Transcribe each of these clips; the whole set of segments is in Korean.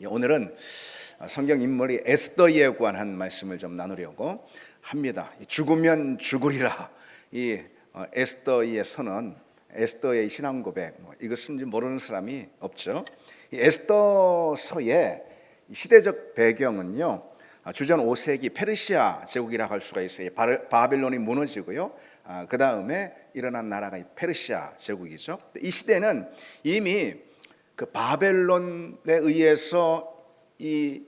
오늘은 성경 인물이 에스더에 관한 말씀을 좀 나누려고 합니다. 죽으면 죽으리라. 이 에스더의 선언, 에스더의 신앙 고백, 이것은 모르는 사람이 없죠. 이 에스더서의 시대적 배경은요, 주전 5세기 페르시아 제국이라고 할 수가 있어요. 바벨론이 무너지고요, 그 다음에 일어난 나라가 페르시아 제국이죠. 이 시대는 이미 그 바벨론에 의해서 이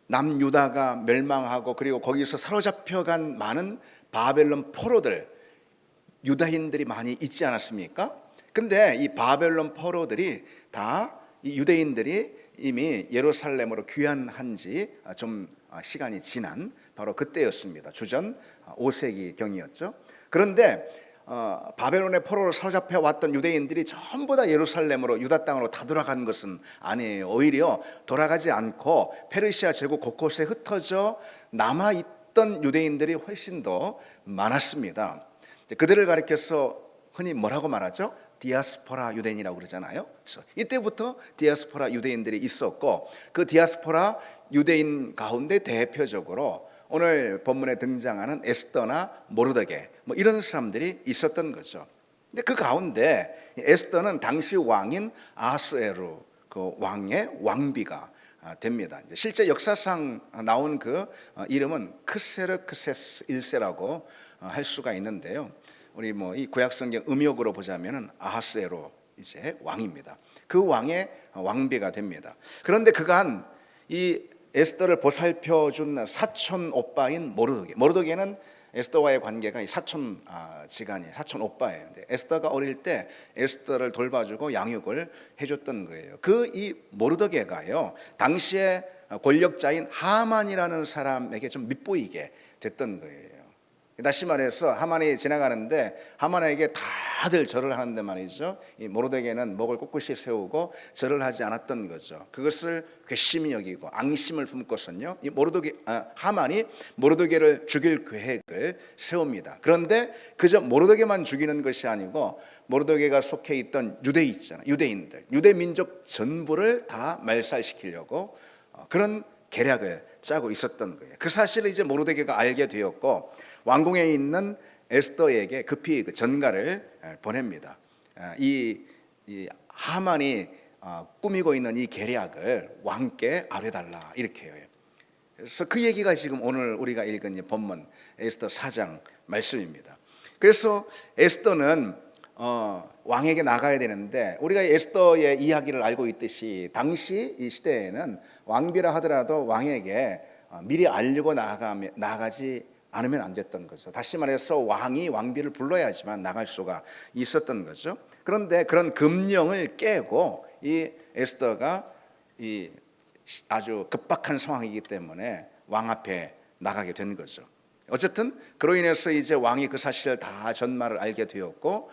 남유다가 멸망하고, 그리고 거기서 사로잡혀간 많은 바벨론 포로들, 유다인들이 많이 있지 않았습니까? 근데 이 바벨론 포로들이 다 이 유대인들이 이미 예루살렘으로 귀환한 지 좀 시간이 지난 바로 그때였습니다. 주전 5세기 경이었죠. 그런데 바벨론의 포로로 사로잡혀 왔던 유대인들이 전부 다 예루살렘으로, 유다 땅으로 다 돌아간 것은 아니에요. 오히려 돌아가지 않고 페르시아 제국 곳곳에 흩어져 남아있던 유대인들이 훨씬 더 많았습니다. 그들을 가리켜서 흔히 뭐라고 말하죠? 디아스포라 유대인이라고 그러잖아요. 그래서 이때부터 디아스포라 유대인들이 있었고, 그 디아스포라 유대인 가운데 대표적으로 오늘 본문에 등장하는 에스더나 모르드게, 이런 사람들이 있었던 거죠. 근데 그 가운데 에스더는 당시 왕인 아하수에루 그 왕의 왕비가 됩니다. 실제 역사상 나온 그 이름은 크세르크세스 1세라고 할 수가 있는데요. 우리 이 구약성경 음역으로 보자면은 아하수에로 이제 왕입니다. 그 왕의 왕비가 됩니다. 그런데 그간 이 에스더를 보살펴준 사촌 오빠인 모르드게는 에스더와의 관계가 사촌 지간이 사촌 오빠예요. 에스더가 어릴 때 에스더를 돌봐주고 양육을 해줬던 거예요. 그 이 모르드게가요, 당시에 권력자인 하만이라는 사람에게 좀 밉보이게 됐던 거예요. 다시 말해서 하만이 지나가는데 하만에게 다들 절을 하는데 말이죠, 이 모르드게는 목을 꿋꿋이 세우고 절을 하지 않았던 거죠. 그것을 괘씸히 여기고 앙심을 품고선요, 이 하만이 모르드게를 죽일 계획을 세웁니다. 그런데 그저 모르드게만 죽이는 것이 아니고 모르드게가 속해 있던 유대인들, 유대 민족 전부를 다 말살시키려고 그런 계략을 짜고 있었던 거예요. 그 사실을 이제 모르드게가 알게 되었고, 왕궁에 있는 에스더에게 급히 그 전가를 보냅니다. 이 하만이 꾸미고 있는 이 계략을 왕께 아뢰달라, 이렇게 해요. 그래서 그 얘기가 지금 오늘 우리가 읽은 본문 에스더 4장 말씀입니다. 그래서 에스더는 왕에게 나가야 되는데, 우리가 에스더의 이야기를 알고 있듯이 당시 이 시대에는 왕비라 하더라도 왕에게 미리 알리고 나가지 않으면 안 됐던 거죠. 다시 말해서 왕이 왕비를 불러야지만 나갈 수가 있었던 거죠. 그런데 그런 금령을 깨고 이 에스더가 이 아주 급박한 상황이기 때문에 왕 앞에 나가게 된 거죠. 어쨌든 그로 인해서 이제 왕이 그 사실을 다 전말을 알게 되었고,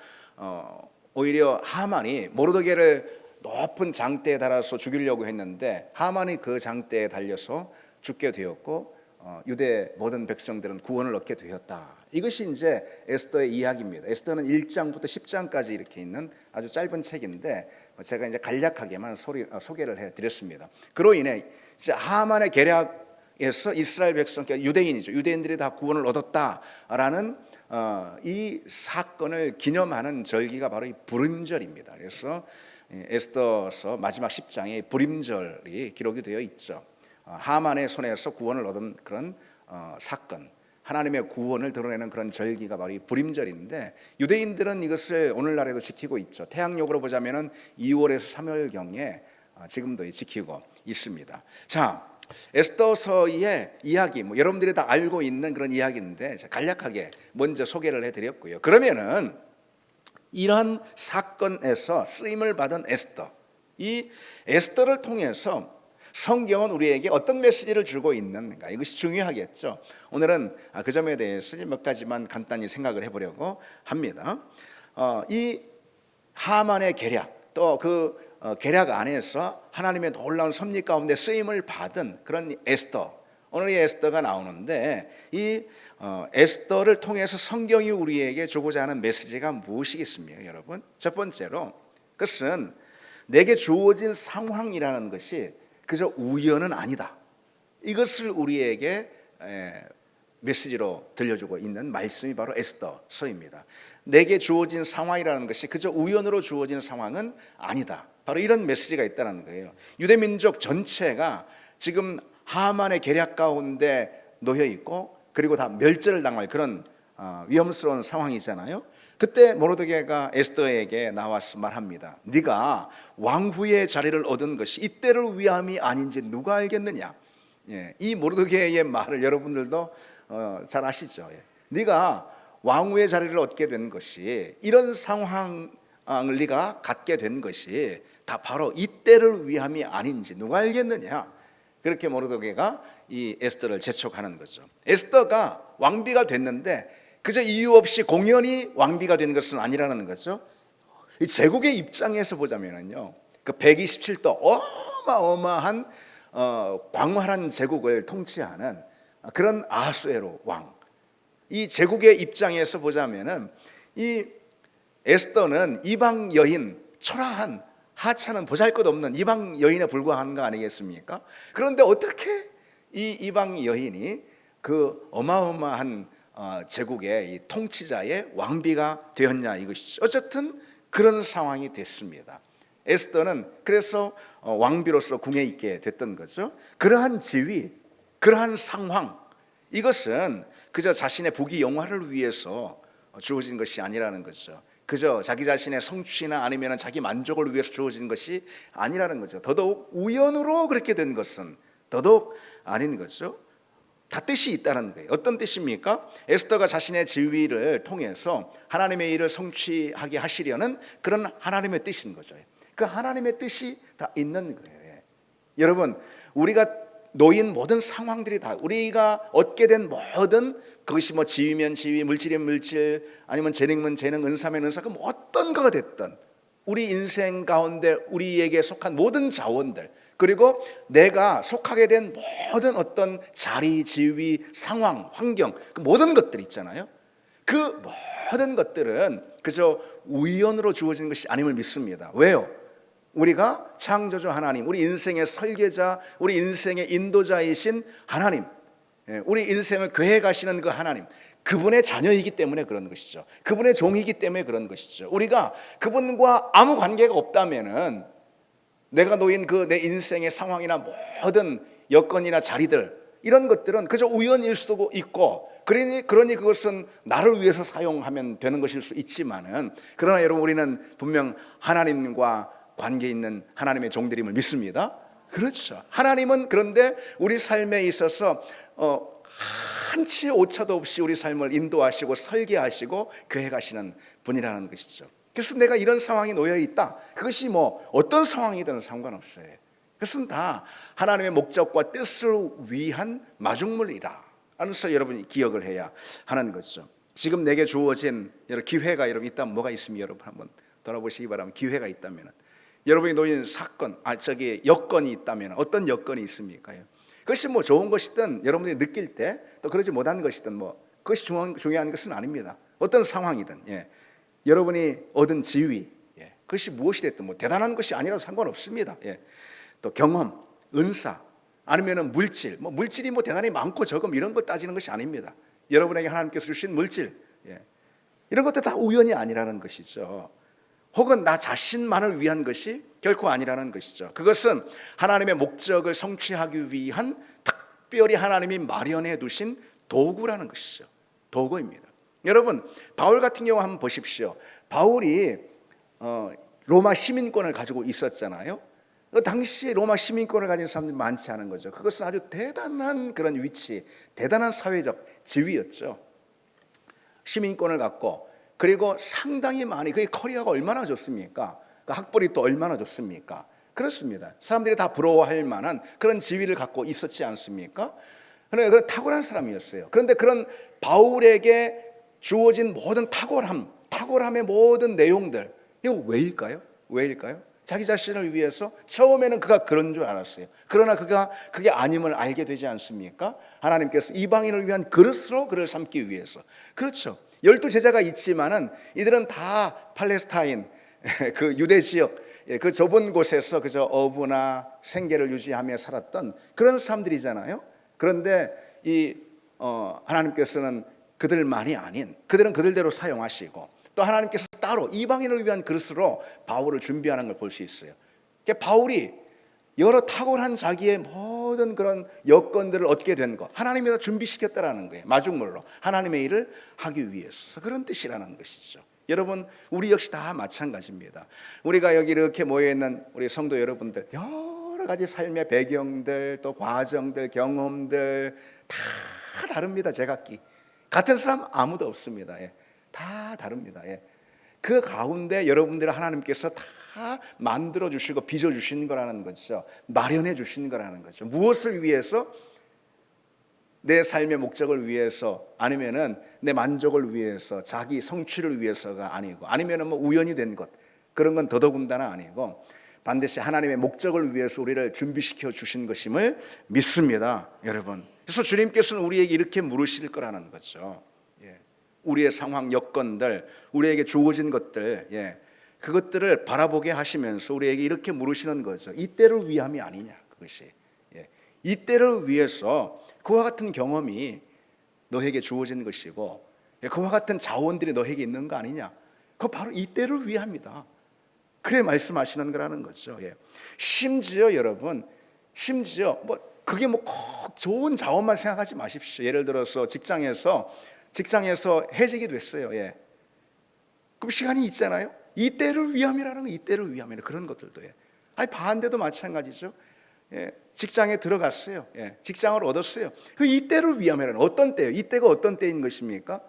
오히려 하만이 모르드게를 높은 장대에 달아서 죽이려고 했는데 하만이 그 장대에 달려서 죽게 되었고, 유대 모든 백성들은 구원을 얻게 되었다. 이것이 이제 에스더의 이야기입니다. 에스더는 1장부터 10장까지 이렇게 있는 아주 짧은 책인데, 제가 이제 간략하게만 소개를 해드렸습니다. 그로 인해 이제 하만의 계략에서 이스라엘 백성, 유대인이죠, 유대인들이 다 구원을 얻었다라는 이 사건을 기념하는 절기가 바로 이 불임절입니다. 그래서 에스더서 마지막 10장에 불임절이 기록이 되어 있죠. 하만의 손에서 구원을 얻은 그런 사건, 하나님의 구원을 드러내는 그런 절기가 바로 이 불임절인데, 유대인들은 이것을 오늘날에도 지키고 있죠. 태양력으로 보자면은 2월에서 3월경에 지금도 지키고 있습니다. 자, 에스더서의 이야기, 여러분들이 다 알고 있는 그런 이야기인데 간략하게 먼저 소개를 해드렸고요. 그러면은 이런 사건에서 쓰임을 받은 에스더, 이 에스더를 통해서 성경은 우리에게 어떤 메시지를 주고 있는가, 이것이 중요하겠죠. 오늘은 그 점에 대해서 몇 가지만 간단히 생각을 해보려고 합니다. 이 하만의 계략, 또 그 계략 안에서 하나님의 놀라운 섭리 가운데 쓰임을 받은 그런 에스더, 오늘 이 에스더가 나오는데, 이 에스더를 통해서 성경이 우리에게 주고자 하는 메시지가 무엇이겠습니까, 여러분? 첫 번째로 그것은 내게 주어진 상황이라는 것이 그저 우연은 아니다. 이것을 우리에게 메시지로 들려주고 있는 말씀이 바로 에스더서입니다. 내게 주어진 상황이라는 것이 그저 우연으로 주어진 상황은 아니다. 바로 이런 메시지가 있다는 거예요. 유대 민족 전체가 지금 하만의 계략 가운데 놓여 있고, 그리고 다 멸절을 당할 그런 위험스러운 상황이잖아요. 그때 모르드게가 에스더에게 나와서 말합니다. 네가 왕후의 자리를 얻은 것이 이때를 위함이 아닌지 누가 알겠느냐. 이 모르드게의 말을 여러분들도 잘 아시죠. 네가 왕후의 자리를 얻게 된 것이, 이런 상황을 네가 갖게 된 것이 다 바로 이때를 위함이 아닌지 누가 알겠느냐. 그렇게 모르드게가 이 에스더를 재촉하는 거죠. 에스더가 왕비가 됐는데 그저 이유 없이 공연히 왕비가 된 것은 아니라는 거죠. 이 제국의 입장에서 보자면요, 그 127도 어마어마한 광활한 제국을 통치하는 그런 아수에로 왕, 이 제국의 입장에서 보자면은 이 에스더는 이방 여인, 초라한 하찮은 보잘것없는 이방 여인에 불과한 거 아니겠습니까? 그런데 어떻게 이 이방 여인이 그 어마어마한 제국의 이 통치자의 왕비가 되었냐 이것이죠. 어쨌든 그런 상황이 됐습니다. 에스더는 그래서 왕비로서 궁에 있게 됐던 거죠. 그러한 지위, 그러한 상황, 이것은 그저 자신의 부귀영화를 위해서 주어진 것이 아니라는 거죠. 그저 자기 자신의 성취나 아니면 자기 만족을 위해서 주어진 것이 아니라는 거죠. 더더욱 우연으로 그렇게 된 것은 더더욱 아닌 거죠. 다 뜻이 있다는 거예요. 어떤 뜻입니까? 에스더가 자신의 지위를 통해서 하나님의 일을 성취하게 하시려는 그런 하나님의 뜻인 거죠. 그 하나님의 뜻이 다 있는 거예요. 여러분, 우리가 놓인 모든 상황들이 다, 우리가 얻게 된 모든, 그것이 뭐 지위면 지위, 물질이면 물질, 아니면 재능이면 재능, 은사면 은사, 그 어떤 거가 됐든 우리 인생 가운데 우리에게 속한 모든 자원들, 그리고 내가 속하게 된 모든 어떤 자리, 지위, 상황, 환경, 그 모든 것들 있잖아요. 그 모든 것들은 그저 우연으로 주어진 것이 아님을 믿습니다. 왜요? 우리가 창조주 하나님, 우리 인생의 설계자, 우리 인생의 인도자이신 하나님, 우리 인생을 계획 하시는 그 하나님, 그분의 자녀이기 때문에 그런 것이죠. 그분의 종이기 때문에 그런 것이죠. 우리가 그분과 아무 관계가 없다면은 내가 놓인 그 내 인생의 상황이나 모든 여건이나 자리들, 이런 것들은 그저 우연일 수도 있고, 그러니 그것은 나를 위해서 사용하면 되는 것일 수 있지만은, 그러나 여러분, 우리는 분명 하나님과 관계 있는 하나님의 종들임을 믿습니다. 그렇죠. 하나님은 그런데 우리 삶에 있어서 한치의 오차도 없이 우리 삶을 인도하시고 설계하시고 계획하시는 분이라는 것이죠. 그래서 내가 이런 상황에 놓여 있다, 그것이 뭐 어떤 상황이든 상관없어요. 그것은 다 하나님의 목적과 뜻을 위한 마중물이다 라는 것을 여러분이 기억을 해야 하는 거죠. 지금 내게 주어진 여러 기회가 여러분 있다면 뭐가 있습니까? 여러분 한번 돌아보시기 바랍니다. 기회가 있다면, 여러분이 놓인 사건, 여건이 있다면 어떤 여건이 있습니까? 그것이 뭐 좋은 것이든 여러분이 느낄 때 또 그러지 못한 것이든 뭐 그것이 중요한 것은 아닙니다. 어떤 상황이든, 여러분이 얻은 지위, 그것이 무엇이 됐든 뭐 대단한 것이 아니라도 상관없습니다. 또 경험, 은사, 아니면은 물질, 뭐 물질이 뭐 대단히 많고 적음 이런 것 따지는 것이 아닙니다. 여러분에게 하나님께서 주신 물질, 이런 것도 다 우연이 아니라는 것이죠. 혹은 나 자신만을 위한 것이 결코 아니라는 것이죠. 그것은 하나님의 목적을 성취하기 위한 특별히 하나님이 마련해 두신 도구라는 것이죠. 도구입니다. 여러분, 바울 같은 경우 한번 보십시오. 바울이 로마 시민권을 가지고 있었잖아요. 그 당시에 로마 시민권을 가진 사람들이 많지 않은 거죠. 그것은 아주 대단한 그런 위치, 대단한 사회적 지위였죠. 시민권을 갖고, 그리고 상당히 많이, 그게 커리어가 얼마나 좋습니까? 그 학벌이 또 얼마나 좋습니까? 그렇습니다. 사람들이 다 부러워할 만한 그런 지위를 갖고 있었지 않습니까? 그런 탁월한 사람이었어요. 그런데 그런 바울에게 주어진 모든 탁월함의 모든 내용들, 이거 왜일까요? 자기 자신을 위해서 처음에는 그가 그런 줄 알았어요. 그러나 그게 아님을 알게 되지 않습니까? 하나님께서 이방인을 위한 그릇으로 그를 삼기 위해서. 그렇죠. 12 제자가 있지만은 이들은 다 팔레스타인, 그 유대 지역, 그 좁은 곳에서 그저 어부나 생계를 유지하며 살았던 그런 사람들이잖아요. 그런데 하나님께서는 그들만이 아닌 그들은 그들대로 사용하시고 또 하나님께서 따로 이방인을 위한 그릇으로 바울을 준비하는 걸 볼 수 있어요. 그러니까 바울이 여러 탁월한 자기의 모든 그런 여건들을 얻게 된 것, 하나님이 다 준비시켰다라는 거예요. 마중물로 하나님의 일을 하기 위해서. 그런 뜻이라는 것이죠. 여러분, 우리 역시 다 마찬가지입니다. 우리가 여기 이렇게 모여있는 우리 성도 여러분들, 여러 가지 삶의 배경들, 또 과정들, 경험들 다 다릅니다. 제각기 같은 사람 아무도 없습니다. 다 다릅니다. 그 가운데 여러분들을 하나님께서 다 만들어 주시고 빚어 주신 거라는 거죠. 마련해 주신 거라는 거죠. 무엇을 위해서? 내 삶의 목적을 위해서, 아니면은 내 만족을 위해서, 자기 성취를 위해서가 아니고, 아니면은 뭐 우연이 된 것, 그런 건 더더군다나 아니고 반드시 하나님의 목적을 위해서 우리를 준비시켜 주신 것임을 믿습니다, 여러분. 그래서 주님께서는 우리에게 이렇게 물으실 거라는 거죠. 우리의 상황, 여건들, 우리에게 주어진 것들, 그것들을 바라보게 하시면서 우리에게 이렇게 물으시는 거죠. 이때를 위함이 아니냐, 그것이. 이때를 위해서 그와 같은 경험이 너에게 주어진 것이고, 그와 같은 자원들이 너에게 있는 거 아니냐. 그거 바로 이때를 위함이다. 그래 말씀하시는 거라는 거죠. 심지어 여러분, 뭐 그게 뭐 꼭 좋은 자원만 생각하지 마십시오. 예를 들어서 직장에서 해직이 됐어요. 그럼 시간이 있잖아요. 이때를 위함이라는 거, 이때를 위함이라는 그런 것들도. 아니 반대도 마찬가지죠. 직장에 들어갔어요. 직장을 얻었어요. 그 이때를 위함이라는, 어떤 때요? 이때가 어떤 때인 것입니까?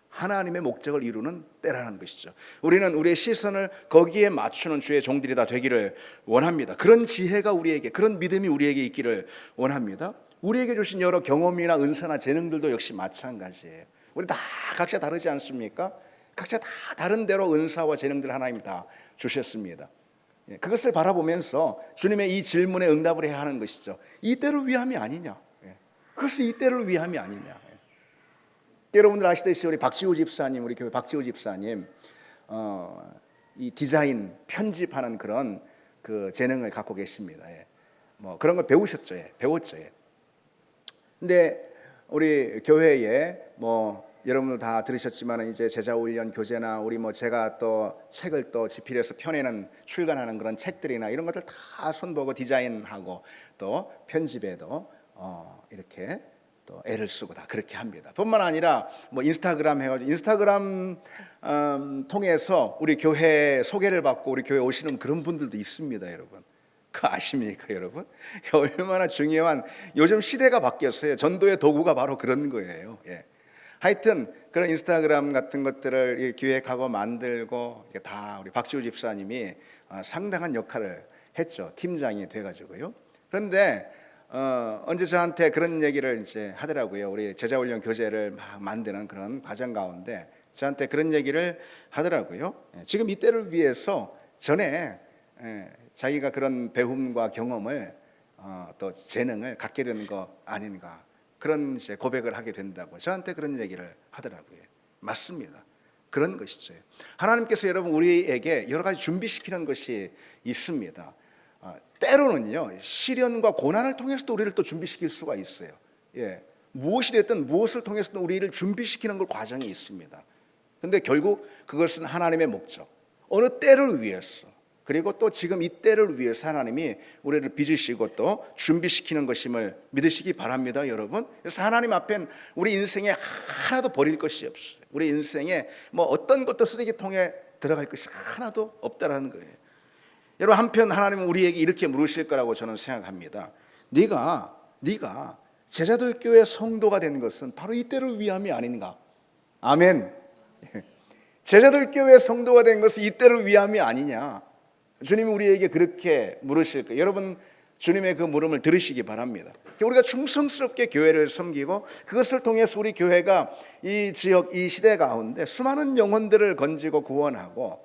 하나님의 목적을 이루는 때라는 것이죠. 우리는 우리의 시선을 거기에 맞추는 주의 종들이 다 되기를 원합니다. 그런 지혜가 우리에게, 그런 믿음이 우리에게 있기를 원합니다. 우리에게 주신 여러 경험이나 은사나 재능들도 역시 마찬가지예요. 우리 다 각자 다르지 않습니까? 각자 다 다른 대로 은사와 재능들 하나님이 다 주셨습니다. 그것을 바라보면서 주님의 이 질문에 응답을 해야 하는 것이죠. 이때를 위함이 아니냐? 그것이 이때를 위함이 아니냐? 여러분들 아시다시피 우리 박지호 집사님, 우리 교회 박지호 집사님, 이 디자인 편집하는 그런 그 재능을 갖고 계십니다. 뭐 그런 걸 배우셨죠? 배웠죠. 근데 우리 교회에 뭐 여러분들 다 들으셨지만 이제 제자훈련 교재나 우리 뭐 제가 또 책을 또 집필해서 펴내는 출간하는 그런 책들이나 이런 것들 다 손보고 디자인하고 또 편집에도 이렇게 또 애를 쓰고 다 그렇게 합니다. 뿐만 아니라 뭐 인스타그램 해가지고 인스타그램 통해서 우리 교회 소개를 받고 우리 교회 오시는 그런 분들도 있습니다, 여러분. 그거 아십니까, 여러분? 얼마나 중요한, 요즘 시대가 바뀌었어요. 전도의 도구가 바로 그런 거예요. 하여튼 그런 인스타그램 같은 것들을 기획하고 만들고 다 우리 박지호 집사님이 상당한 역할을 했죠. 팀장이 돼가지고요. 그런데 언제 저한테 그런 얘기를 이제 하더라고요. 우리 제자훈련 교재를 막 만드는 그런 과정 가운데 저한테 그런 얘기를 하더라고요. 지금 이때를 위해서 전에 자기가 그런 배움과 경험을 또 재능을 갖게 되는 거 아닌가, 그런 이제 고백을 하게 된다고 저한테 그런 얘기를 하더라고요. 맞습니다. 그런 것이죠. 하나님께서 여러분 우리에게 여러 가지 준비시키는 것이 있습니다. 때로는요, 시련과 고난을 통해서도 우리를 또 준비시킬 수가 있어요. 무엇이 됐든 무엇을 통해서도 우리를 준비시키는 걸 과정이 있습니다. 그런데 결국 그것은 하나님의 목적, 어느 때를 위해서, 그리고 또 지금 이 때를 위해서 하나님이 우리를 빚으시고 또 준비시키는 것임을 믿으시기 바랍니다, 여러분. 그래서 하나님 앞엔 우리 인생에 하나도 버릴 것이 없어요. 우리 인생에 뭐 어떤 것도 쓰레기통에 들어갈 것이 하나도 없다라는 거예요. 여러분, 한편 하나님은 우리에게 이렇게 물으실 거라고 저는 생각합니다. 네가 제자들 교회 성도가 된 것은 바로 이때를 위함이 아닌가? 아멘. 제자들 교회 성도가 된 것은 이때를 위함이 아니냐? 주님이 우리에게 그렇게 물으실 거예요. 여러분, 주님의 그 물음을 들으시기 바랍니다. 우리가 충성스럽게 교회를 섬기고 그것을 통해서 우리 교회가 이 지역, 이 시대 가운데 수많은 영혼들을 건지고 구원하고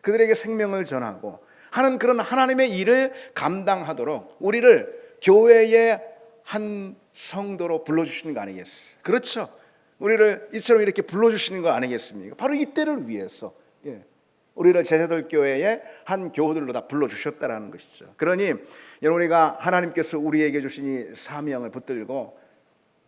그들에게 생명을 전하고 하는 그런 하나님의 일을 감당하도록 우리를 교회의 한 성도로 불러주시는 거 아니겠어요? 그렇죠. 우리를 이처럼 이렇게 불러주시는 거 아니겠습니까? 바로 이때를 위해서. 우리를 제자들 교회의 한 교우들로 다 불러주셨다라는 것이죠. 그러니 여러분, 우리가 하나님께서 우리에게 주신 이 사명을 붙들고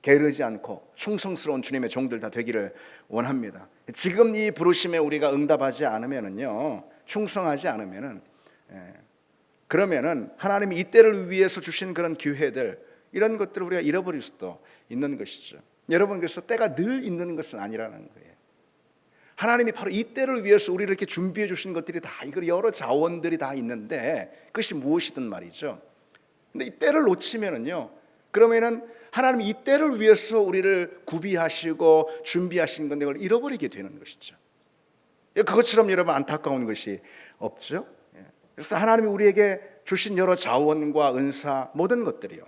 게으르지 않고 충성스러운 주님의 종들 다 되기를 원합니다. 지금 이 부르심에 우리가 응답하지 않으면은요, 충성하지 않으면은, 그러면은 하나님이 이때를 위해서 주신 그런 기회들, 이런 것들을 우리가 잃어버릴 수도 있는 것이죠. 여러분, 그래서 때가 늘 있는 것은 아니라는 거예요. 하나님이 바로 이때를 위해서 우리를 이렇게 준비해 주신 것들이 다, 이거 여러 자원들이 다 있는데 그것이 무엇이든 말이죠. 근데 이 때를 놓치면은요, 그러면은 하나님이 이 때를 위해서 우리를 구비하시고 준비하신 건데 그걸 잃어버리게 되는 것이죠. 그것처럼 여러분 안타까운 것이 없죠. 그래서 하나님이 우리에게 주신 여러 자원과 은사, 모든 것들이요,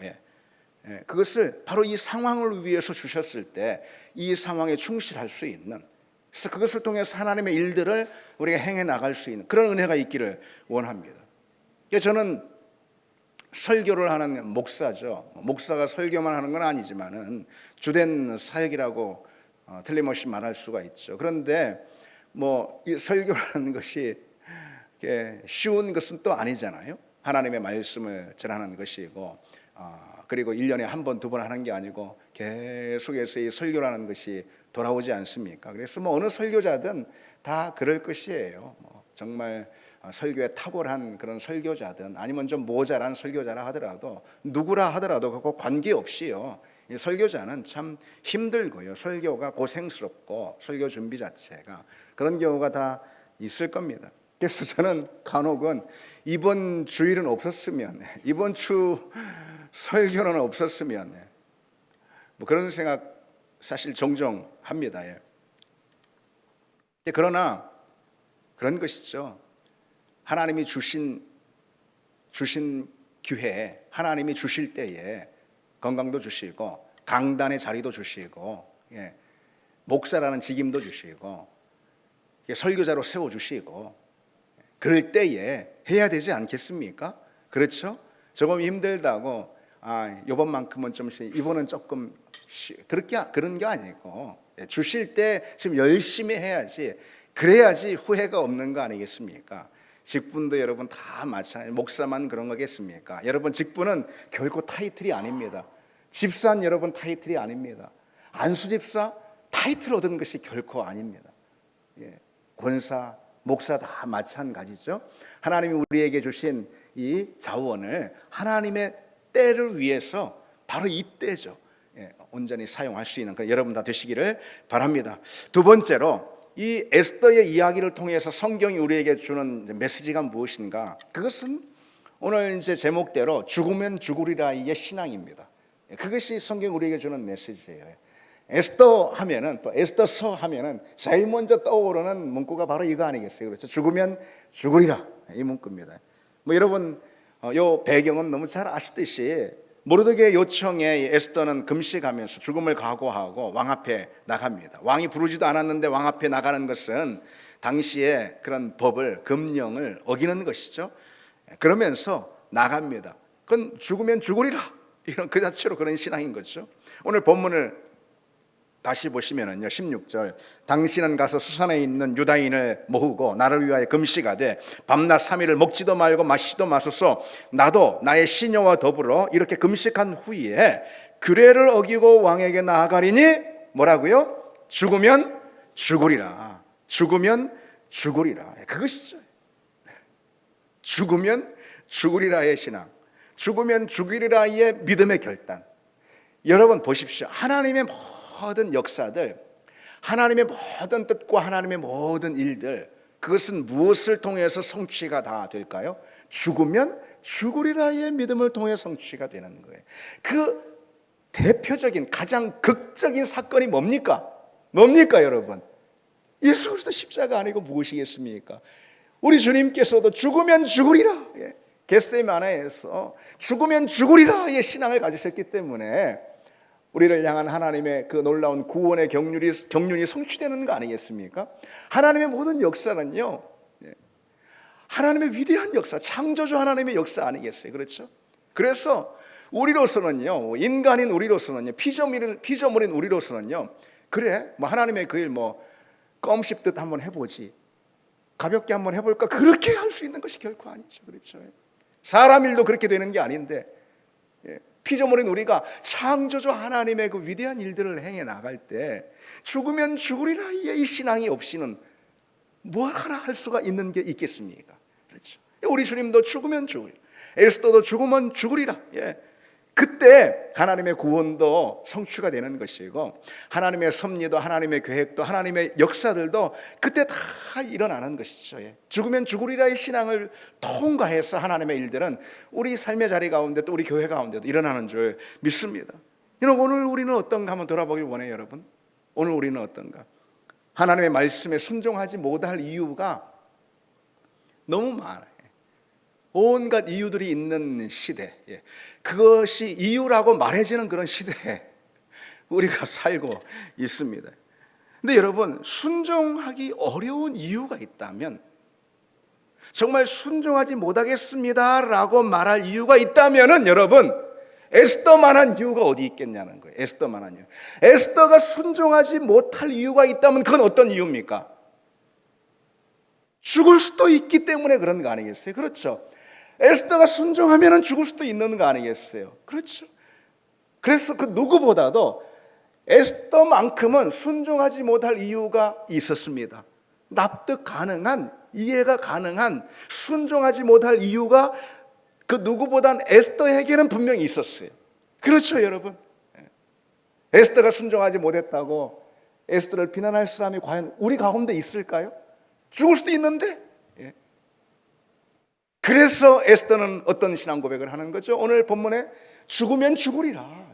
그것을 바로 이 상황을 위해서 주셨을 때 이 상황에 충실할 수 있는, 그래서 그것을 통해서 하나님의 일들을 우리가 행해 나갈 수 있는 그런 은혜가 있기를 원합니다. 저는 설교를 하는 목사죠. 목사가 설교만 하는 건 아니지만은 주된 사역이라고 틀림없이 말할 수가 있죠. 그런데 뭐 이 설교라는 것이 쉬운 것은 또 아니잖아요. 하나님의 말씀을 전하는 것이고, 그리고 1년에 한 번, 두 번 하는 게 아니고 계속해서 이 설교라는 것이 돌아오지 않습니까? 그래서 뭐 어느 설교자든 다 그럴 것이에요. 정말 설교에 탁월한 그런 설교자든 아니면 좀 모자란 설교자라 하더라도, 누구라 하더라도 그거 관계없이요, 이 설교자는 참 힘들고요, 설교가 고생스럽고 설교 준비 자체가 그런 경우가 다 있을 겁니다. 그래서 저는 간혹은 이번 주일은 없었으면, 이번 주 설교는 없었으면, 뭐 그런 생각 사실 종종 합니다. 그러나 그런 것이죠. 하나님이 주신 기회에, 하나님이 주실 때에 건강도 주시고 강단의 자리도 주시고, 목사라는 직임도 주시고 설교자로 세워주시고, 그럴 때에 해야 되지 않겠습니까? 그렇죠? 조금 힘들다고 이번만큼은 좀 이번은 조금 그런 게 아니고, 주실 때 지금 열심히 해야지, 그래야지 후회가 없는 거 아니겠습니까? 직분도 여러분 다 마찬가지, 목사만 그런 거겠습니까? 여러분, 직분은 결코 타이틀이 아닙니다. 집사는 여러분 타이틀이 아닙니다. 안수집사 타이틀 얻은 것이 결코 아닙니다. 권사, 목사 다 마찬가지죠. 하나님이 우리에게 주신 이 자원을 하나님의 때를 위해서 바로 이때죠, 온전히 사용할 수 있는, 여러분 다 되시기를 바랍니다. 두 번째로, 이 에스더의 이야기를 통해서 성경이 우리에게 주는 메시지가 무엇인가? 그것은 오늘 이제 제목대로 죽으면 죽으리라의 신앙입니다. 그것이 성경이 우리에게 주는 메시지예요. 에스더 하면은, 또 에스더서 하면은 제일 먼저 떠오르는 문구가 바로 이거 아니겠어요? 그렇죠? 죽으면 죽으리라, 이 문구입니다. 뭐 여러분, 요 배경은 너무 잘 아시듯이 모르드게의 요청에 에스더는 금식하면서 죽음을 각오하고 왕 앞에 나갑니다. 왕이 부르지도 않았는데 왕 앞에 나가는 것은 당시의 그런 법을, 금령을 어기는 것이죠. 그러면서 나갑니다. 그건 죽으면 죽으리라, 이런 그 자체로 그런 신앙인 거죠. 오늘 본문을 다시 보시면은요, 16절, 당신은 가서 수산에 있는 유다인을 모으고 나를 위하여 금식하되 밤낮 3일을 먹지도 말고 마시지도 마소서. 나도 나의 시녀와 더불어 이렇게 금식한 후에 규례를 어기고 왕에게 나아가리니 뭐라고요? 죽으면 죽으리라. 죽으면 죽으리라. 그것이죠. 죽으면 죽으리라의 신앙, 죽으면 죽으리라의 믿음의 결단. 여러분 보십시오. 하나님의 모든 역사들, 하나님의 모든 뜻과 하나님의 모든 일들, 그것은 무엇을 통해서 성취가 다 될까요? 죽으면 죽으리라의 믿음을 통해 성취가 되는 거예요. 그 대표적인 가장 극적인 사건이 뭡니까? 여러분? 예수 그리스도 십자가 아니고 무엇이겠습니까? 우리 주님께서도 죽으면 죽으리라, 겟세마네에서 죽으면 죽으리라의 신앙을 가지셨기 때문에 우리를 향한 하나님의 그 놀라운 구원의 경륜이 성취되는 거 아니겠습니까? 하나님의 모든 역사는요, 하나님의 위대한 역사, 창조주 하나님의 역사 아니겠어요? 그렇죠? 그래서 우리로서는요, 인간인 우리로서는요, 피조물인 우리로서는요, 그래, 뭐 하나님의 그 일 뭐 껌 씹듯 한번 해보지, 가볍게 한번 해볼까? 그렇게 할 수 있는 것이 결코 아니죠. 그렇죠? 사람 일도 그렇게 되는 게 아닌데, 피조물인 우리가 창조주 하나님의 그 위대한 일들을 행해 나갈 때 죽으면 죽으리라 이 신앙이 없이는 뭐 하나 할 수가 있는 게 있겠습니까? 그렇죠. 우리 주님도 죽으면 죽으리라, 에스더도 죽으면 죽으리라. 그때 하나님의 구원도 성취가 되는 것이고, 하나님의 섭리도, 하나님의 계획도, 하나님의 역사들도 그때 다 일어나는 것이죠. 죽으면 죽으리라의 신앙을 통과해서 하나님의 일들은 우리 삶의 자리 가운데 또 우리 교회 가운데도 일어나는 줄 믿습니다. 오늘 우리는 어떤가 한번 돌아보길 원해요. 여러분, 오늘 우리는 어떤가? 하나님의 말씀에 순종하지 못할 이유가 너무 많아요. 온갖 이유들이 있는 시대, 그것이 이유라고 말해지는 그런 시대에 우리가 살고 있습니다. 근데 여러분, 순종하기 어려운 이유가 있다면, 정말 순종하지 못하겠습니다라고 말할 이유가 있다면은, 여러분, 에스더만한 이유가 어디 있겠냐는 거예요. 에스더만한 이유. 에스더가 순종하지 못할 이유가 있다면 그건 어떤 이유입니까? 죽을 수도 있기 때문에 그런 거 아니겠어요? 그렇죠. 에스더가 순종하면 죽을 수도 있는 거 아니겠어요? 그렇죠. 그래서 그 누구보다도 에스더만큼은 순종하지 못할 이유가 있었습니다. 납득 가능한, 이해가 가능한 순종하지 못할 이유가 그 누구보단 에스더에게는 분명히 있었어요. 그렇죠, 여러분. 에스더가 순종하지 못했다고 에스더를 비난할 사람이 과연 우리 가운데 있을까요? 죽을 수도 있는데. 그래서 에스더는 어떤 신앙 고백을 하는 거죠? 오늘 본문에 죽으면 죽으리라.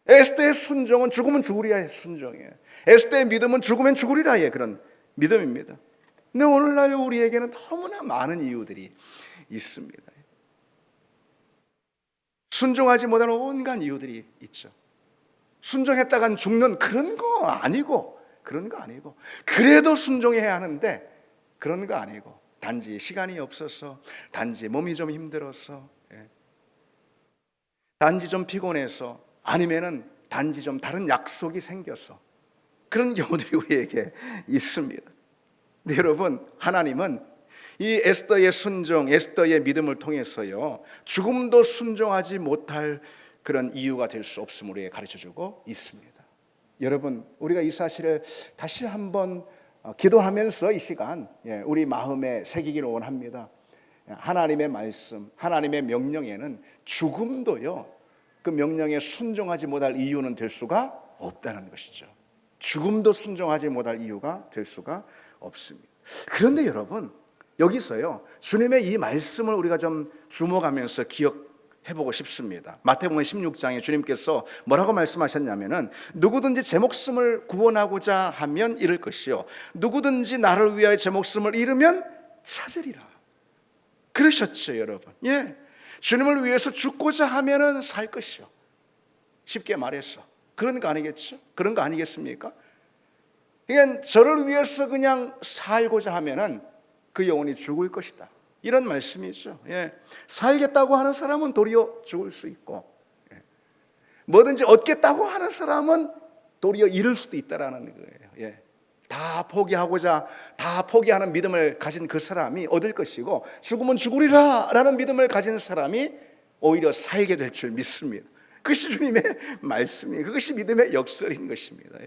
에스더의 순종은 죽으면 죽으리라의 순종이에요. 에스더의 믿음은 죽으면 죽으리라의 그런 믿음입니다. 근데 오늘날 우리에게는 너무나 많은 이유들이 있습니다. 순종하지 못할 온갖 이유들이 있죠. 순종했다간 죽는 그런 거 아니고, 그래도 순종해야 하는데 그런 거 아니고, 단지 시간이 없어서, 단지 몸이 좀 힘들어서, 단지 좀 피곤해서, 아니면은 단지 좀 다른 약속이 생겨서 그런 경우들이 우리에게 있습니다. 근데 여러분, 하나님은 이 에스더의 순종, 에스더의 믿음을 통해서요, 죽음도 순종하지 못할 그런 이유가 될 수 없음을 우리에게 가르쳐주고 있습니다. 여러분, 우리가 이 사실을 다시 한번 기도하면서 이 시간 우리 마음에 새기기를 원합니다. 하나님의 말씀, 하나님의 명령에는 죽음도요, 그 명령에 순종하지 못할 이유는 될 수가 없다는 것이죠. 죽음도 순종하지 못할 이유가 될 수가 없습니다. 그런데 여러분, 여기서요, 주님의 이 말씀을 우리가 좀 주목하면서 기억해보고 싶습니다. 마태복음 16장에 주님께서 뭐라고 말씀하셨냐면은, 누구든지 제 목숨을 구원하고자 하면 잃을 것이요, 누구든지 나를 위하여 제 목숨을 잃으면 찾으리라. 그러셨죠, 여러분. 주님을 위해서 죽고자 하면은 살 것이요. 쉽게 말해서 그런 거 아니겠죠? 그런 거 아니겠습니까? 그냥 저를 위해서 그냥 살고자 하면은 그 영혼이 죽을 것이다, 이런 말씀이죠. 살겠다고 하는 사람은 도리어 죽을 수 있고, 뭐든지 얻겠다고 하는 사람은 도리어 잃을 수도 있다라는 거예요. 다 포기하는 믿음을 가진 그 사람이 얻을 것이고, 죽으면 죽으리라 라는 믿음을 가진 사람이 오히려 살게 될 줄 믿습니다. 그것이 주님의 말씀이에요. 그것이 믿음의 역설인 것입니다.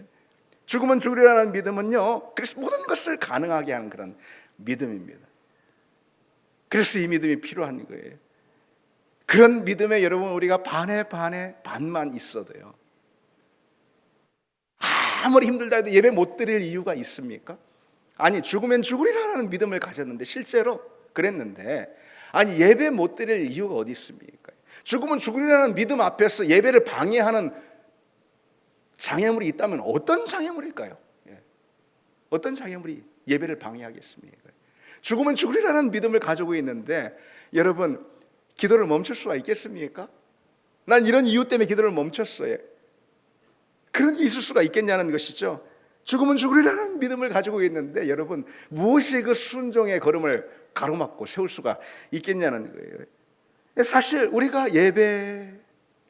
죽으면 죽으리라는 믿음은요, 그래서 모든 것을 가능하게 하는 그런 믿음입니다. 그래서 이 믿음이 필요한 거예요. 그런 믿음에 여러분, 우리가 반만 있어도요, 아무리 힘들다 해도 예배 못 드릴 이유가 있습니까? 아니, 죽으면 죽으리라는 믿음을 가졌는데, 실제로 그랬는데, 아니, 예배 못 드릴 이유가 어디 있습니까? 죽으면 죽으리라는 믿음 앞에서 예배를 방해하는 장애물이 있다면 어떤 장애물일까요? 어떤 장애물이 예배를 방해하겠습니까? 죽으면 죽으리라는 믿음을 가지고 있는데, 여러분, 기도를 멈출 수가 있겠습니까? 난 이런 이유 때문에 기도를 멈췄어요. 그런 게 있을 수가 있겠냐는 것이죠. 죽으면 죽으리라는 믿음을 가지고 있는데, 여러분, 무엇이 그 순종의 걸음을 가로막고 세울 수가 있겠냐는 거예요. 사실 우리가 예배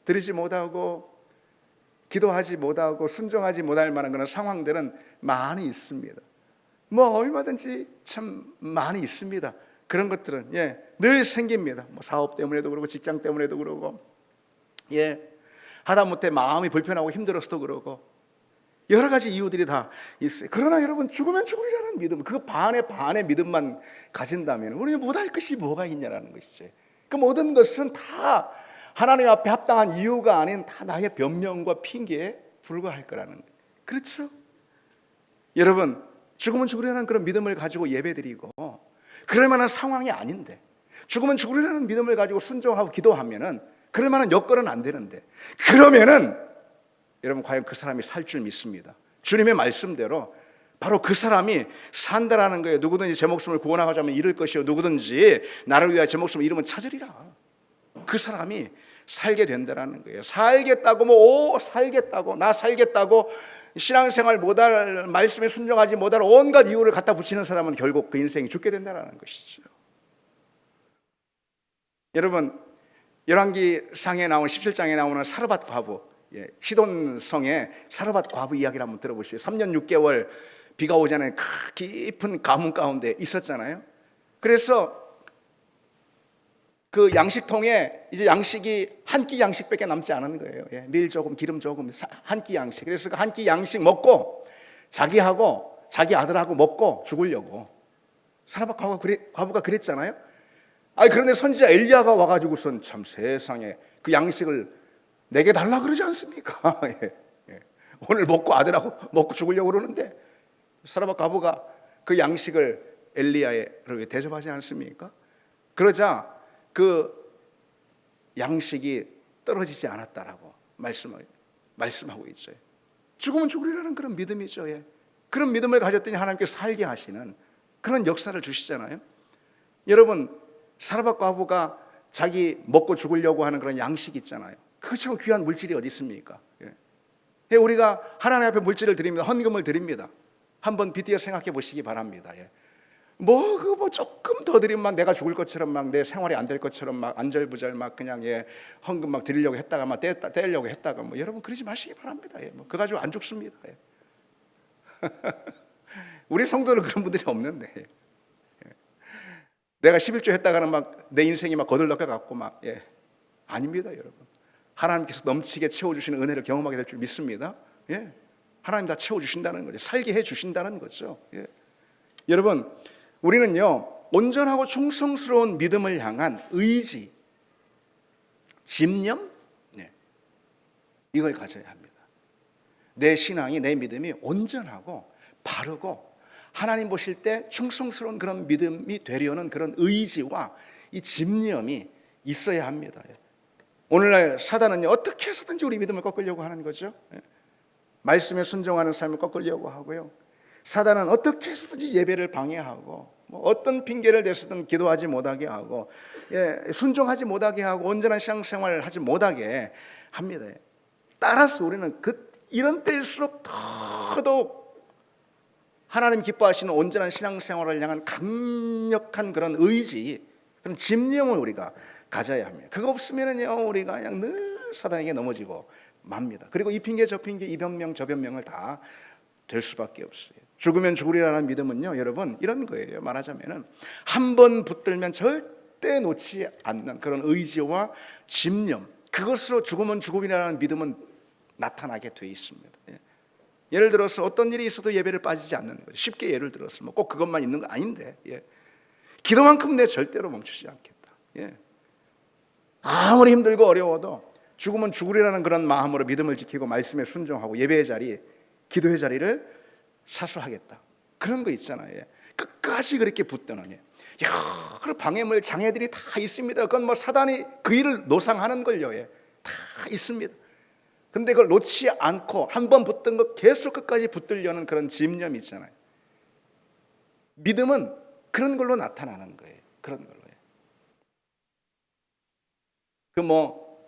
드리지 못하고 기도하지 못하고 순종하지 못할 만한 그런 상황들은 많이 있습니다. 뭐 얼마든지 참 많이 있습니다. 그런 것들은 늘 생깁니다. 뭐 사업 때문에도 그러고 직장 때문에도 그러고 하다못해 마음이 불편하고 힘들어서도 그러고 여러 가지 이유들이 다 있어요. 그러나 여러분, 죽으면 죽으리라는 믿음, 그 반의 믿음만 가진다면 우리는 못할 것이 뭐가 있냐라는 것이죠. 그 모든 것은 다 하나님 앞에 합당한 이유가 아닌 다 나의 변명과 핑계에 불과할 거라는 거예요. 그렇죠? 여러분, 죽으면 죽으리라는 그런 믿음을 가지고 예배드리고 그럴 만한 상황이 아닌데, 죽으면 죽으리라는 믿음을 가지고 순종하고 기도하면은 그럴 만한 여건은 안 되는데, 그러면은 여러분, 과연 그 사람이 살 줄 믿습니다. 주님의 말씀대로 바로 그 사람이 산다라는 거예요. 누구든지 제 목숨을 구원하고자 하면 잃을 것이요, 누구든지 나를 위하여 제 목숨을 잃으면 찾으리라. 그 사람이 살게 된다라는 거예요. 살겠다고 살겠다고, 나 살겠다고 신앙생활 못할, 말씀에 순종하지 못할 온갖 이유를 갖다 붙이는 사람은 결국 그 인생이 죽게 된다는 것이죠. 여러분, 열왕기상에 나오는 17장에 나오는 사르밧 과부, 시돈성의 사르밧 과부 이야기를 한번 들어보시죠. 3년 6개월 비가 오지 않은 깊은 가뭄 가운데 있었잖아요. 그래서 그 양식통에 이제 양식이 한 끼 양식밖에 남지 않은 거예요. 밀 조금, 기름 조금, 한 끼 양식. 그래서 그 한 끼 양식 먹고 자기하고 자기 아들하고 먹고 죽으려고 사르밧 과부가 그랬잖아요. 그런데 선지자 엘리야가 와가지고선 참 세상에 그 양식을 내게 달라 그러지 않습니까? 오늘 먹고 아들하고 먹고 죽으려고 그러는데 사르밧 과부가 그 양식을 엘리야를 대접하지 않습니까? 그러자 그 양식이 떨어지지 않았다라고 말씀하고 있어요. 죽으면 죽으리라는 그런 믿음이죠. 그런 믿음을 가졌더니 하나님께서 살게 하시는 그런 역사를 주시잖아요. 여러분, 사르밧 과부가 자기 먹고 죽으려고 하는 그런 양식 있잖아요. 그것처럼 귀한 물질이 어디 있습니까? 우리가 하나님 앞에 물질을 드립니다. 헌금을 드립니다. 한번 빗대어 생각해 보시기 바랍니다. 뭐 조금 더 드리면 막 내가 죽을 것처럼, 막 내 생활이 안 될 것처럼 막 안절부절 막 그냥 헌금 막 드리려고 했다가 막 떼려고 했다가 뭐 여러분 그러지 마시기 바랍니다. 그거 가지고 안 죽습니다. 우리 성도는 그런 분들이 없는데, 내가 11조 했다가는 막 내 인생이 막 거들먹게 갖고 막 아닙니다, 여러분. 하나님께서 넘치게 채워주시는 은혜를 경험하게 될 줄 믿습니다. 하나님 다 채워주신다는 거죠. 살게 해주신다는 거죠. 여러분, 우리는요, 온전하고 충성스러운 믿음을 향한 의지, 집념, 이걸 가져야 합니다. 내 신앙이, 내 믿음이 온전하고 바르고 하나님 보실 때 충성스러운 그런 믿음이 되려는 그런 의지와 이 집념이 있어야 합니다. 오늘날 사단은요, 어떻게 해서든지 우리 믿음을 꺾으려고 하는 거죠. 말씀에 순종하는 삶을 꺾으려고 하고요, 사단은 어떻게 해서든지 예배를 방해하고 뭐 어떤 핑계를 대서든 기도하지 못하게 하고 순종하지 못하게 하고 온전한 신앙생활을 하지 못하게 합니다. 따라서 우리는 이런 때일수록 더더욱 하나님 기뻐하시는 온전한 신앙생활을 향한 강력한 그런 의지, 그런 집념을 우리가 가져야 합니다. 그거 없으면은요, 우리가 그냥 늘 사단에게 넘어지고 맙니다. 그리고 이 핑계 저 핑계, 이 변명 저 변명을 다 될 수밖에 없어요. 죽으면 죽으리라는 믿음은요, 여러분, 이런 거예요. 말하자면은 한 번 붙들면 절대 놓지 않는 그런 의지와 집념, 그것으로 죽으면 죽음이라는 믿음은 나타나게 돼 있습니다. 예를 들어서 어떤 일이 있어도 예배를 빠지지 않는 거죠. 쉽게 예를 들어서 뭐 꼭 그것만 있는 거 아닌데, 기도만큼 내 절대로 멈추지 않겠다. 아무리 힘들고 어려워도 죽으면 죽으리라는 그런 마음으로 믿음을 지키고 말씀에 순종하고 예배의 자리, 기도의 자리를 사수하겠다. 그런 거 있잖아요. 끝까지 그렇게 붙드는 여러 방해물, 장애들이 다 있습니다. 그건 뭐 사단이 그 일을 노상하는 걸요. 다 있습니다. 근데 그걸 놓지 않고 한 번 붙든 거 계속 끝까지 붙들려는 그런 집념이 있잖아요. 믿음은 그런 걸로 나타나는 거예요. 그런 걸로.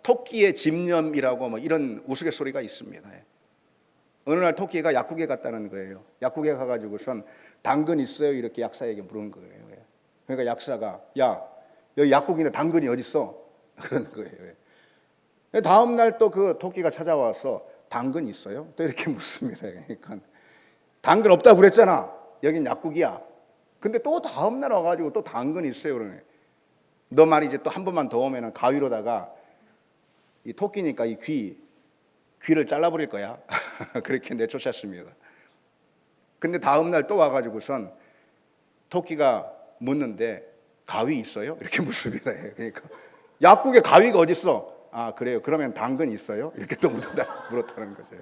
토끼의 집념이라고 뭐 이런 우스갯소리가 있습니다. 어느 날 토끼가 약국에 갔다는 거예요. 약국에 가가지고선 당근 있어요? 이렇게 약사에게 물은 거예요. 그러니까 약사가, 야, 여기 약국인데 당근이 어딨어? 그런 거예요. 다음 날 또 그 토끼가 찾아와서 당근 있어요? 또 이렇게 묻습니다. 그러니까 당근 없다고 그랬잖아. 여긴 약국이야. 근데 또 다음 날 와가지고 또 당근 있어요. 그러네. 너 말이지 또 한 번만 더 오면은 가위로다가 이 토끼니까 이 귀를 잘라버릴 거야. 그렇게 내쫓았습니다. 근데 다음 날 또 와가지고선 토끼가 묻는데 가위 있어요? 이렇게 묻습니다. 그러니까 약국에 가위가 어디 있어? 아 그래요. 그러면 당근 있어요? 이렇게 또 물었다는 거죠.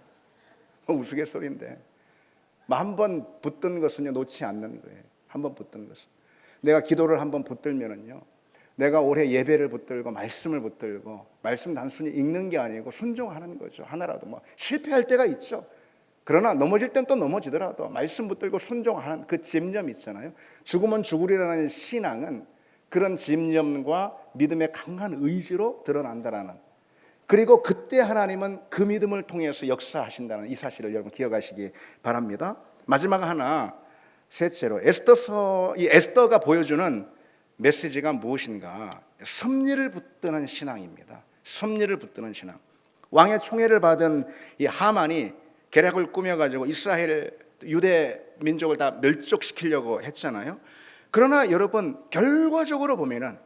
우스갯소리인데 한 번 붙든 것은요 놓지 않는 거예요. 한 번 붙든 것은 내가 기도를 한 번 붙들면은요 내가 올해 예배를 붙들고 말씀을 붙들고 말씀 단순히 읽는 게 아니고 순종하는 거죠. 하나라도 뭐 실패할 때가 있죠. 그러나 넘어질 땐 또 넘어지더라도 말씀 붙들고 순종하는 그 집념 있잖아요. 죽으면 죽으리라는 신앙은 그런 집념과 믿음의 강한 의지로 드러난다라는, 그리고 그때 하나님은 그 믿음을 통해서 역사하신다는 이 사실을 여러분 기억하시기 바랍니다. 마지막 하나, 셋째로 이 에스더가 보여주는 메시지가 무엇인가? 섭리를 붙드는 신앙입니다. 섭리를 붙드는 신앙. 왕의 총애를 받은 이 하만이 계략을 꾸며가지고 이스라엘 유대 민족을 다 멸족시키려고 했잖아요. 그러나 여러분 결과적으로 보면은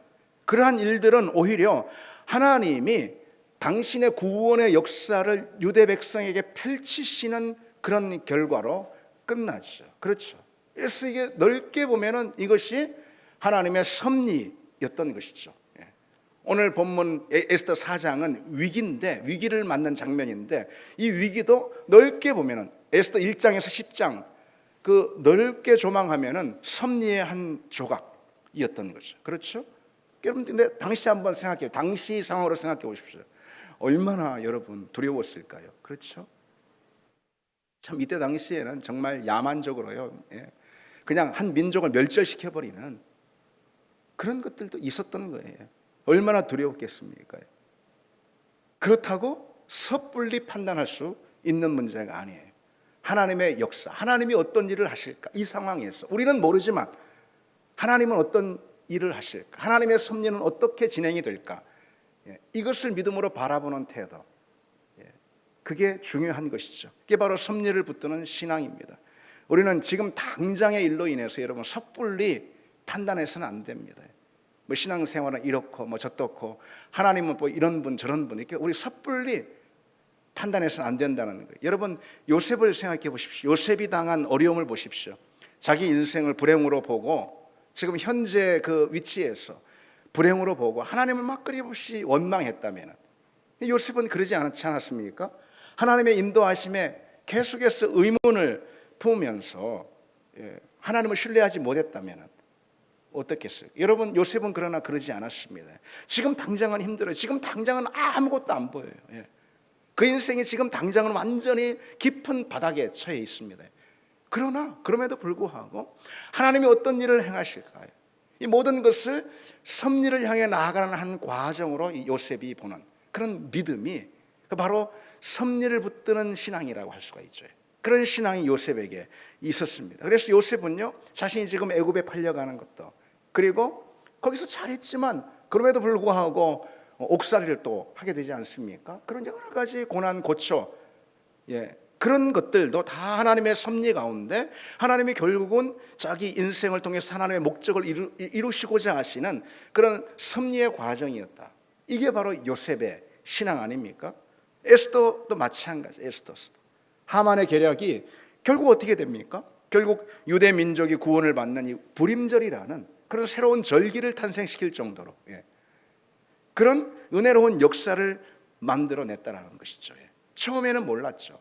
그러한 일들은 오히려 하나님이 당신의 구원의 역사를 유대 백성에게 펼치시는 그런 결과로 끝나죠. 그렇죠. 그래서 이게 넓게 보면은 이것이 하나님의 섭리였던 것이죠. 오늘 본문 에스더 4장은 위기인데, 위기를 맞는 장면인데 이 위기도 넓게 보면은 에스더 1장에서 10장 그 넓게 조망하면은 섭리의 한 조각이었던 거죠. 그렇죠? 여러분 근데 당시 한번 생각해요. 당시 상황으로 생각해 보십시오. 얼마나 여러분 두려웠을까요? 그렇죠? 참 이때 당시에는 정말 야만적으로요. 그냥 한 민족을 멸절시켜버리는 그런 것들도 있었던 거예요. 얼마나 두려웠겠습니까? 그렇다고 섣불리 판단할 수 있는 문제가 아니에요. 하나님의 역사, 하나님이 어떤 일을 하실까? 이 상황에서 우리는 모르지만 하나님은 어떤 일을 하실까? 하나님의 섭리는 어떻게 진행이 될까? 이것을 믿음으로 바라보는 태도, 그게 중요한 것이죠. 그게 바로 섭리를 붙드는 신앙입니다. 우리는 지금 당장의 일로 인해서 여러분 섣불리 판단해서는 안 됩니다. 뭐 신앙생활은 이렇고 뭐 저렇고 하나님은 뭐 이런 분 저런 분, 이렇게 우리 섣불리 판단해서는 안 된다는 거예요. 여러분 요셉을 생각해 보십시오. 요셉이 당한 어려움을 보십시오. 자기 인생을 불행으로 보고 지금 현재 그 위치에서 불행으로 보고 하나님을 막 끊임없이 원망했다면 요셉은 그러지 않지 않았습니까? 하나님의 인도하심에 계속해서 의문을 품으면서 하나님을 신뢰하지 못했다면 어떻겠어요? 여러분 요셉은 그러나 그러지 않았습니다. 지금 당장은 힘들어요. 지금 당장은 아무것도 안 보여요. 그 인생이 지금 당장은 완전히 깊은 바닥에 처해 있습니다. 그러나 그럼에도 불구하고 하나님이 어떤 일을 행하실까요? 이 모든 것을 섭리를 향해 나아가는 한 과정으로 이 요셉이 보는 그런 믿음이 바로 섭리를 붙드는 신앙이라고 할 수가 있죠. 그런 신앙이 요셉에게 있었습니다. 그래서 요셉은요 자신이 지금 애굽에 팔려가는 것도, 그리고 거기서 잘했지만 그럼에도 불구하고 옥살이를 또 하게 되지 않습니까? 그런 여러 가지 고난 고초, 그런 것들도 다 하나님의 섭리 가운데 하나님이 결국은 자기 인생을 통해서 하나님의 목적을 이루시고자 하시는 그런 섭리의 과정이었다. 이게 바로 요셉의 신앙 아닙니까? 에스더도 마찬가지. 에스더도 하만의 계략이 결국 어떻게 됩니까? 결국 유대 민족이 구원을 받는 이 불임절이라는 그런 새로운 절기를 탄생시킬 정도로 그런 은혜로운 역사를 만들어냈다는 것이죠. 처음에는 몰랐죠.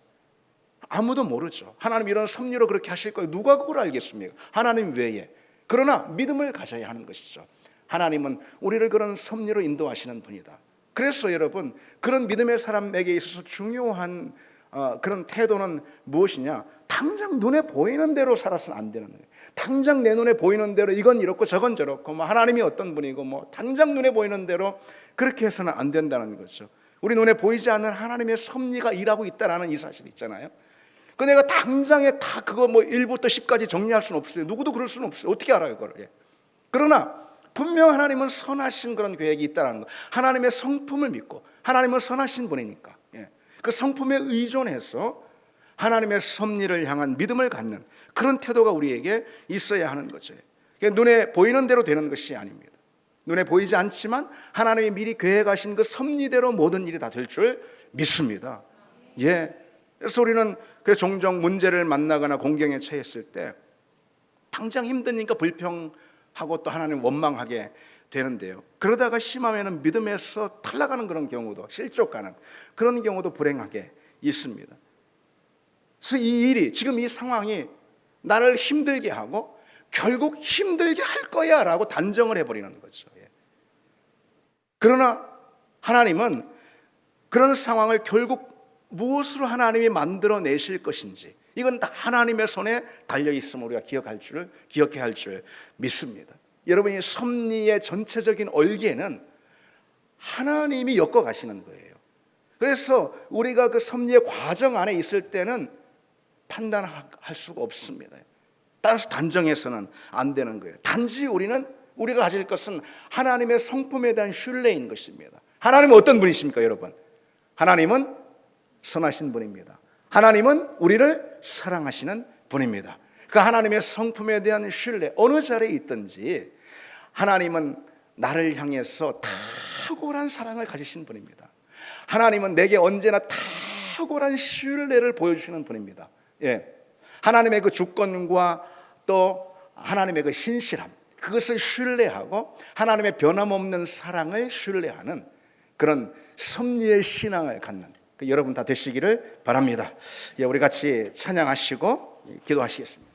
아무도 모르죠. 하나님 이런 섭리로 그렇게 하실 거예요. 누가 그걸 알겠습니까? 하나님 외에. 그러나 믿음을 가져야 하는 것이죠. 하나님은 우리를 그런 섭리로 인도하시는 분이다. 그래서 여러분 그런 믿음의 사람에게 있어서 중요한 그런 태도는 무엇이냐? 당장 눈에 보이는 대로 살아서는 안 되는 거예요. 당장 내 눈에 보이는 대로 이건 이렇고 저건 저렇고 뭐 하나님이 어떤 분이고 뭐 당장 눈에 보이는 대로 그렇게 해서는 안 된다는 거죠. 우리 눈에 보이지 않는 하나님의 섭리가 일하고 있다라는 이 사실 있잖아요. 그 내가 당장에 다 그거 뭐 1부터 10까지 정리할 수는 없어요. 누구도 그럴 수는 없어요. 어떻게 알아요 그걸? 그러나 분명 하나님은 선하신 그런 계획이 있다는 거. 하나님의 성품을 믿고 하나님은 선하신 분이니까 그 성품에 의존해서 하나님의 섭리를 향한 믿음을 갖는 그런 태도가 우리에게 있어야 하는 거죠. 눈에 보이는 대로 되는 것이 아닙니다. 눈에 보이지 않지만 하나님이 미리 계획하신 그 섭리대로 모든 일이 다 될 줄 믿습니다. 그래서 우리는 종종 문제를 만나거나 공경에 처했을 때 당장 힘드니까 불평하고 또 하나님 원망하게 되는데요. 그러다가 심하면 믿음에서 탈락하는 그런 경우도, 실족하는 그런 경우도 불행하게 있습니다. 그래서 이 일이, 지금 이 상황이 나를 힘들게 하고 결국 힘들게 할 거야 라고 단정을 해버리는 거죠. 그러나 하나님은 그런 상황을 결국 무엇으로 하나님이 만들어내실 것인지, 이건 다 하나님의 손에 달려있음을 우리가 기억해야 할 줄 믿습니다. 여러분이 섭리의 전체적인 얼개는 하나님이 엮어가시는 거예요. 그래서 우리가 그 섭리의 과정 안에 있을 때는 판단할 수가 없습니다. 따라서 단정해서는 안 되는 거예요. 단지 우리가 가질 것은 하나님의 성품에 대한 신뢰인 것입니다. 하나님은 어떤 분이십니까, 여러분? 하나님은 선하신 분입니다. 하나님은 우리를 사랑하시는 분입니다. 그 하나님의 성품에 대한 신뢰, 어느 자리에 있든지 하나님은 나를 향해서 탁월한 사랑을 가지신 분입니다. 하나님은 내게 언제나 탁월한 신뢰를 보여주시는 분입니다. 하나님의 그 주권과 또 하나님의 그 신실함, 그것을 신뢰하고 하나님의 변함없는 사랑을 신뢰하는 그런 섭리의 신앙을 갖는 여러분 다 되시기를 바랍니다. 우리 같이 찬양하시고 기도하시겠습니다.